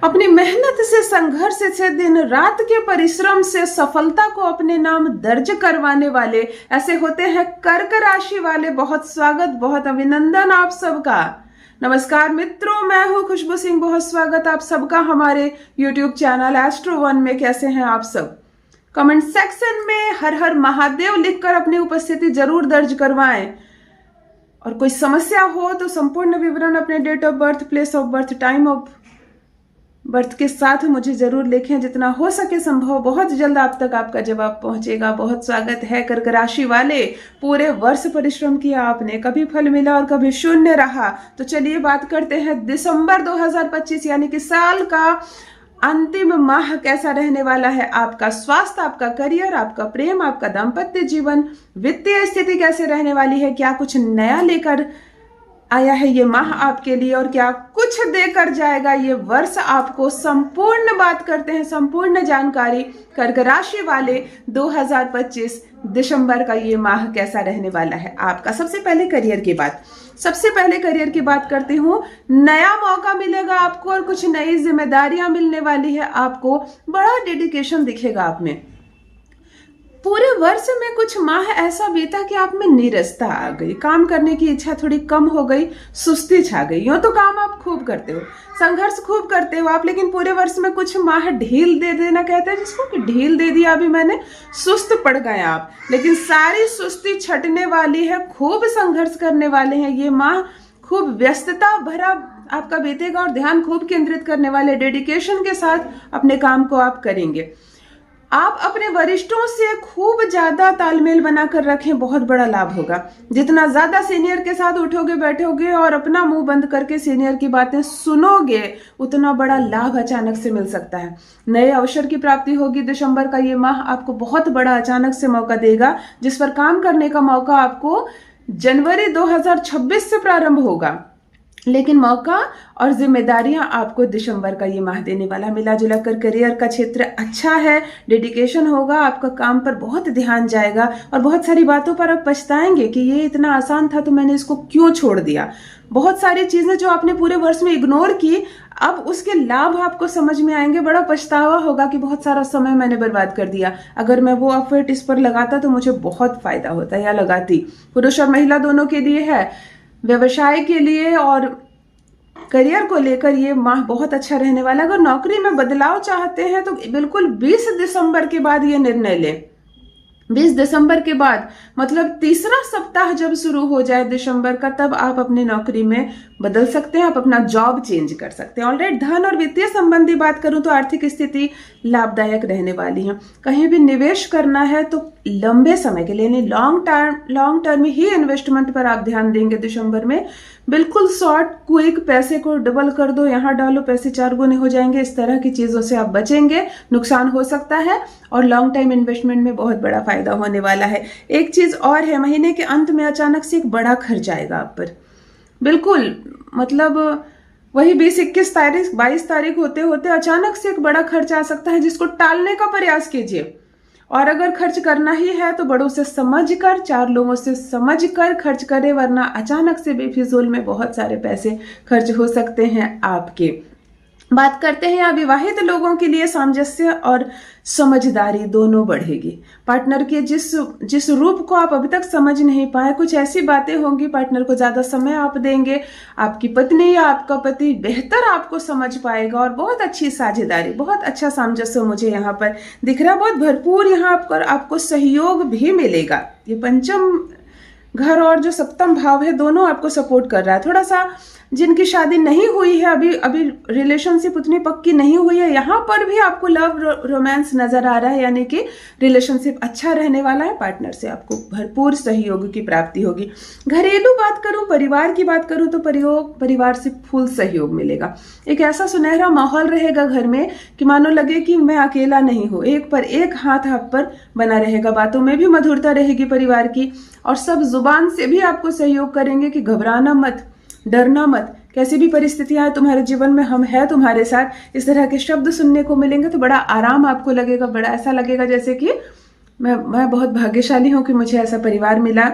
अपनी मेहनत से, संघर्ष से, दिन रात के परिश्रम से सफलता को अपने नाम दर्ज करवाने वाले ऐसे होते हैं कर्क राशि वाले। बहुत स्वागत, बहुत अभिनंदन आप सबका। नमस्कार मित्रों, मैं हूं खुशबू सिंह। बहुत स्वागत आप सबका हमारे YouTube चैनल एस्ट्रो वन में। कैसे हैं आप सब? कमेंट सेक्शन में हर हर महादेव लिखकर अपनी उपस्थिति जरूर दर्ज करवाएं। और कोई समस्या हो तो संपूर्ण विवरण अपने date of birth, place of birth, time of birth के साथ मुझे जरूर लिखें। जितना हो सके संभव बहुत जल्द आप तक आपका जवाब पहुंचेगा। बहुत स्वागत है कर्क राशि वाले। पूरे वर्ष परिश्रम किया आपने, कभी फल मिला और कभी शून्य रहा। तो चलिए बात करते हैं दिसंबर 2025 यानी कि साल का अंतिम माह कैसा रहने वाला है। आपका स्वास्थ्य, आपका करियर, आपका प्रेम, आपका दाम्पत्य जीवन, वित्तीय स्थिति कैसे रहने वाली है। क्या कुछ नया लेकर आया है ये माह आपके लिए और क्या कुछ देकर जाएगा ये वर्ष आपको। संपूर्ण बात करते हैं, संपूर्ण जानकारी कर्क राशि वाले 2025 दिसंबर का ये माह कैसा रहने वाला है आपका। सबसे पहले करियर की बात करती हूँ। नया मौका मिलेगा आपको और कुछ नई जिम्मेदारियां मिलने वाली है आपको। बड़ा डेडिकेशन दिखेगा आप में। पूरे वर्ष में कुछ माह ऐसा बीता कि आप में नीरसता आ गई, काम करने की इच्छा थोड़ी कम हो गई, सुस्ती छा गई। यूं तो काम आप खूब करते हो, संघर्ष खूब करते हो आप, लेकिन पूरे वर्ष में कुछ माह ढील दे देना कहते हैं जिसको, कि ढील दे दिया अभी मैंने, सुस्त पड़ गए आप। लेकिन सारी सुस्ती छटने वाली है, खूब संघर्ष करने वाले हैं ये माह। खूब व्यस्तता भरा आपका बीतेगा और ध्यान खूब केंद्रित करने वाले, डेडिकेशन के साथ अपने काम को आप करेंगे। आप अपने वरिष्ठों से खूब ज्यादा तालमेल बनाकर रखें, बहुत बड़ा लाभ होगा। जितना ज्यादा सीनियर के साथ उठोगे बैठोगे और अपना मुंह बंद करके सीनियर की बातें सुनोगे, उतना बड़ा लाभ अचानक से मिल सकता है। नए अवसर की प्राप्ति होगी। दिसंबर का ये माह आपको बहुत बड़ा अचानक से मौका देगा, जिस पर काम करने का मौका आपको जनवरी 2026 से प्रारंभ होगा। लेकिन मौका और जिम्मेदारियां आपको दिसंबर का ये माह देने वाला। मिला जुला कर करियर का क्षेत्र अच्छा है, डेडिकेशन होगा, आपका काम पर बहुत ध्यान जाएगा और बहुत सारी बातों पर आप पछताएंगे कि ये इतना आसान था तो मैंने इसको क्यों छोड़ दिया। बहुत सारी चीजें जो आपने पूरे वर्ष में इग्नोर की, अब उसके लाभ आपको समझ में आएंगे। बड़ा पछतावा होगा कि बहुत सारा समय मैंने बर्बाद कर दिया, अगर मैं वो एफर्ट इस पर लगाता तो मुझे बहुत फायदा होता या लगाती। पुरुष और महिला दोनों के लिए है। व्यवसाय के लिए और करियर को लेकर ये माह बहुत अच्छा रहने वाला है। अगर नौकरी में बदलाव चाहते हैं तो बिल्कुल 20 दिसंबर के बाद ये निर्णय लें। 20 दिसंबर के बाद मतलब तीसरा सप्ताह जब शुरू हो जाए दिसंबर का, तब आप अपनी नौकरी में बदल सकते हैं, आप अपना जॉब चेंज कर सकते हैं। ऑलराइट, धन और वित्तीय संबंधी बात करूं तो आर्थिक स्थिति लाभदायक रहने वाली है। कहीं भी निवेश करना है तो लंबे समय के लिए, लॉन्ग टर्म ही इन्वेस्टमेंट पर आप ध्यान देंगे दिसंबर में। बिल्कुल शॉर्ट क्विक पैसे को डबल कर दो, यहाँ डालो पैसे 4 गुने हो जाएंगे, इस तरह की चीजों से आप बचेंगे। नुकसान हो सकता है और लॉन्ग टाइम इन्वेस्टमेंट में बहुत बड़ा फायदा होने वाला है। एक चीज और है, महीने के अंत में अचानक से एक बड़ा खर्च आएगा आप पर। बिल्कुल मतलब वही 20-21 तारीख 22 तारीख होते होते अचानक से एक बड़ा खर्च आ सकता है, जिसको टालने का प्रयास कीजिए। और अगर खर्च करना ही है तो बड़ों से समझकर, 4 लोगों से समझकर खर्च करें, वरना अचानक से बेफिजूल में बहुत सारे पैसे खर्च हो सकते हैं आपके। बात करते हैं अविवाहित लोगों के लिए। सामंजस्य और समझदारी दोनों बढ़ेगी। पार्टनर के जिस रूप को आप अभी तक समझ नहीं पाए, कुछ ऐसी बातें होंगी, पार्टनर को ज्यादा समय आप देंगे, आपकी पत्नी या आपका पति बेहतर आपको समझ पाएगा और बहुत अच्छी साझेदारी, बहुत अच्छा सामंजस्य मुझे यहाँ पर दिख रहा है। बहुत भरपूर यहाँ पर आपको सहयोग भी मिलेगा। ये पंचम घर और जो सप्तम भाव है, दोनों आपको सपोर्ट कर रहा है। थोड़ा सा जिनकी शादी नहीं हुई है, अभी रिलेशनशिप उतनी पक्की नहीं हुई है, यहाँ पर भी आपको लव रोमांस नजर आ रहा है, यानी कि रिलेशनशिप अच्छा रहने वाला है। पार्टनर से आपको भरपूर सहयोग की प्राप्ति होगी। घरेलू बात करूं, परिवार की बात करूं तो परिवार से फुल सहयोग मिलेगा। एक ऐसा सुनहरा माहौल रहेगा घर में कि मानो लगे कि मैं अकेला नहीं हूं, एक पर एक हाथ आप पर बना रहेगा। बातों में भी मधुरता रहेगी परिवार की, और सब जुबान से भी आपको सहयोग करेंगे कि घबराना मत, डरना मत, कैसी भी परिस्थितियां आए तुम्हारे जीवन में हम हैं तुम्हारे साथ। इस तरह के शब्द सुनने को मिलेंगे तो बड़ा आराम आपको लगेगा। बड़ा ऐसा लगेगा जैसे कि मैं बहुत भाग्यशाली हूं कि मुझे ऐसा परिवार मिला।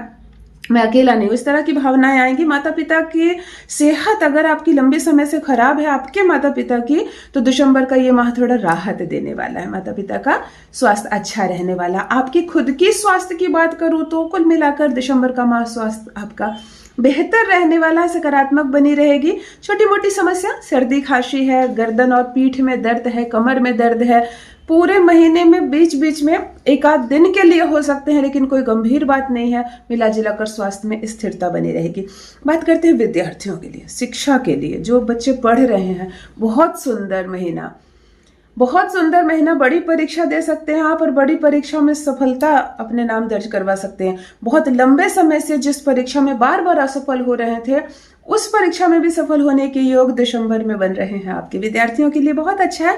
मैं अकेला नहीं हूं, इस तरह की भावनाएं आएंगी। माता पिता की सेहत अगर आपकी लंबे समय से खराब है, आपके माता पिता की, तो दिसंबर का ये माह थोड़ा राहत देने वाला है। माता पिता का स्वास्थ्य अच्छा रहने वाला। आपकी खुद की स्वास्थ्य की बात करूं तो कुल मिलाकर दिसंबर का माह स्वास्थ्य आपका बेहतर रहने वाला, सकारात्मक बनी रहेगी। छोटी मोटी समस्या, सर्दी खांसी है, गर्दन और पीठ में दर्द है, कमर में दर्द है, पूरे महीने में बीच बीच में एक आध दिन के लिए हो सकते हैं, लेकिन कोई गंभीर बात नहीं है। मिला जुलाकर स्वास्थ्य में स्थिरता बनी रहेगी। बात करते हैं विद्यार्थियों के लिए, शिक्षा के लिए, जो बच्चे पढ़ रहे हैं। बहुत सुंदर महीना, बहुत सुंदर महीना। बड़ी परीक्षा दे सकते हैं आप और बड़ी परीक्षा में सफलता अपने नाम दर्ज करवा सकते हैं। बहुत लंबे समय से जिस परीक्षा में बार बार असफल हो रहे थे, उस परीक्षा में भी सफल होने के योग दिसंबर में बन रहे हैं आपके विद्यार्थियों के लिए। बहुत अच्छा है।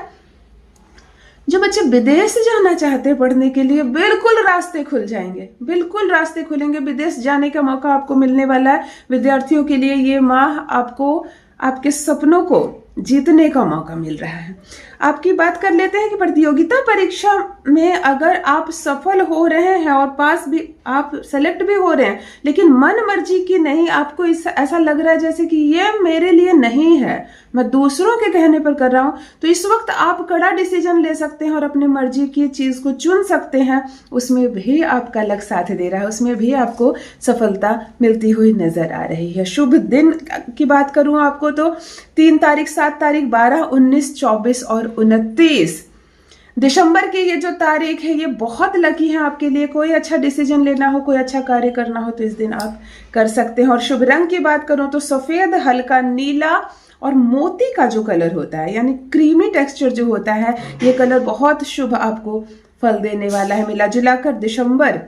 जो बच्चे विदेश जाना चाहते हैं पढ़ने के लिए, बिल्कुल रास्ते खुल जाएंगे, बिल्कुल रास्ते खुलेंगे। विदेश जाने का मौका आपको मिलने वाला है। विद्यार्थियों के लिए ये माह आपको आपके सपनों को जीतने का मौका मिल रहा है। आपकी बात कर लेते हैं कि प्रतियोगिता परीक्षा में अगर आप सफल हो रहे हैं और पास भी, आप सेलेक्ट भी हो रहे हैं, लेकिन मन मर्जी की नहीं, आपको ऐसा लग रहा है जैसे कि ये मेरे लिए नहीं है, मैं दूसरों के कहने पर कर रहा हूं, तो इस वक्त आप कड़ा डिसीजन ले सकते हैं और अपनी मर्जी की चीज को चुन सकते हैं। उसमें भी आपका लक साथ दे रहा है, उसमें भी आपको सफलता मिलती हुई नजर आ रही है। शुभ दिन की बात करूं आपको तो 3 तारीख, 7 तारीख, 12, 19, 24 और 29 दिसंबर की ये जो तारीख है, ये बहुत लकी है आपके लिए। कोई अच्छा डिसीजन लेना हो, कोई अच्छा कार्य करना हो, तो इस दिन आप कर सकते हैं। और शुभ रंग की बात करूं तो सफेद, हल्का नीला और मोती का जो कलर होता है, यानी क्रीमी टेक्सचर जो होता है, ये कलर बहुत शुभ आपको फल देने वाला है। मिला जुलाकर दिसंबर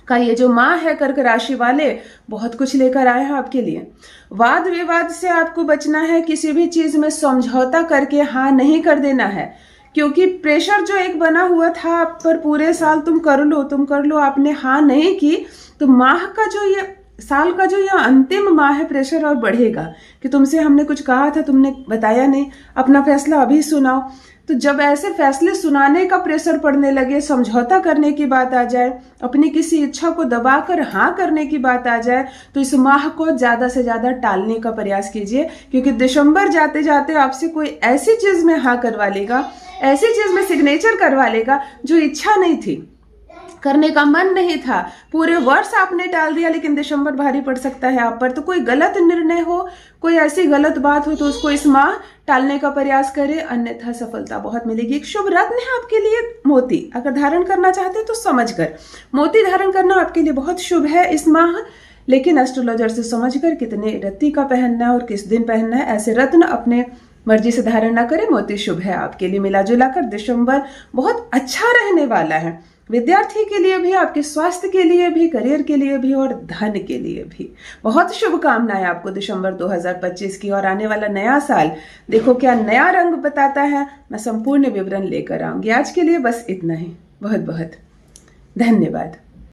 का ये जो माह है, कर्क राशि वाले बहुत कुछ लेकर आए हैं आपके लिए। वाद विवाद से आपको बचना है। किसी भी चीज में समझौता करके हाँ नहीं कर देना है, क्योंकि प्रेशर जो एक बना हुआ था आप पर पूरे साल, तुम कर लो तुम कर लो, आपने हाँ नहीं की, तो माह का जो ये साल का जो यह अंतिम माह है, प्रेशर और बढ़ेगा कि तुमसे हमने कुछ कहा था, तुमने बताया नहीं, अपना फैसला अभी सुनाओ। तो जब ऐसे फैसले सुनाने का प्रेशर पड़ने लगे, समझौता करने की बात आ जाए, अपनी किसी इच्छा को दबाकर हाँ करने की बात आ जाए, तो इस माह को ज्यादा से ज्यादा टालने का प्रयास कीजिए, क्योंकि दिसंबर जाते जाते आपसे कोई ऐसी चीज में हाँ करवा लेगा, ऐसी चीज में सिग्नेचर करवा लेगा जो इच्छा नहीं थी, करने का मन नहीं था, पूरे वर्ष आपने टाल दिया, लेकिन दिसंबर भारी पड़ सकता है आप पर। तो कोई गलत निर्णय हो, कोई ऐसी गलत बात हो, तो उसको इस माह टालने का प्रयास करें, अन्यथा सफलता बहुत मिलेगी। एक शुभ रत्न है आपके लिए मोती। अगर धारण करना चाहते हैं तो समझकर मोती धारण करना आपके लिए बहुत शुभ है इस माह, लेकिन एस्ट्रोलॉजर से समझकर कितने रत्ती का पहनना है और किस दिन पहनना है, ऐसे रत्न अपने मर्जी से धारण ना करें। मोती शुभ है आपके लिए। मिला जुलाकर दिसंबर बहुत अच्छा रहने वाला है, विद्यार्थी के लिए भी, आपके स्वास्थ्य के लिए भी, करियर के लिए भी और धन के लिए भी। बहुत शुभकामनाएं आपको दिसंबर 2025 की। और आने वाला नया साल देखो क्या नया रंग बताता है, मैं संपूर्ण विवरण लेकर आऊंगी। आज के लिए बस इतना ही। बहुत बहुत धन्यवाद।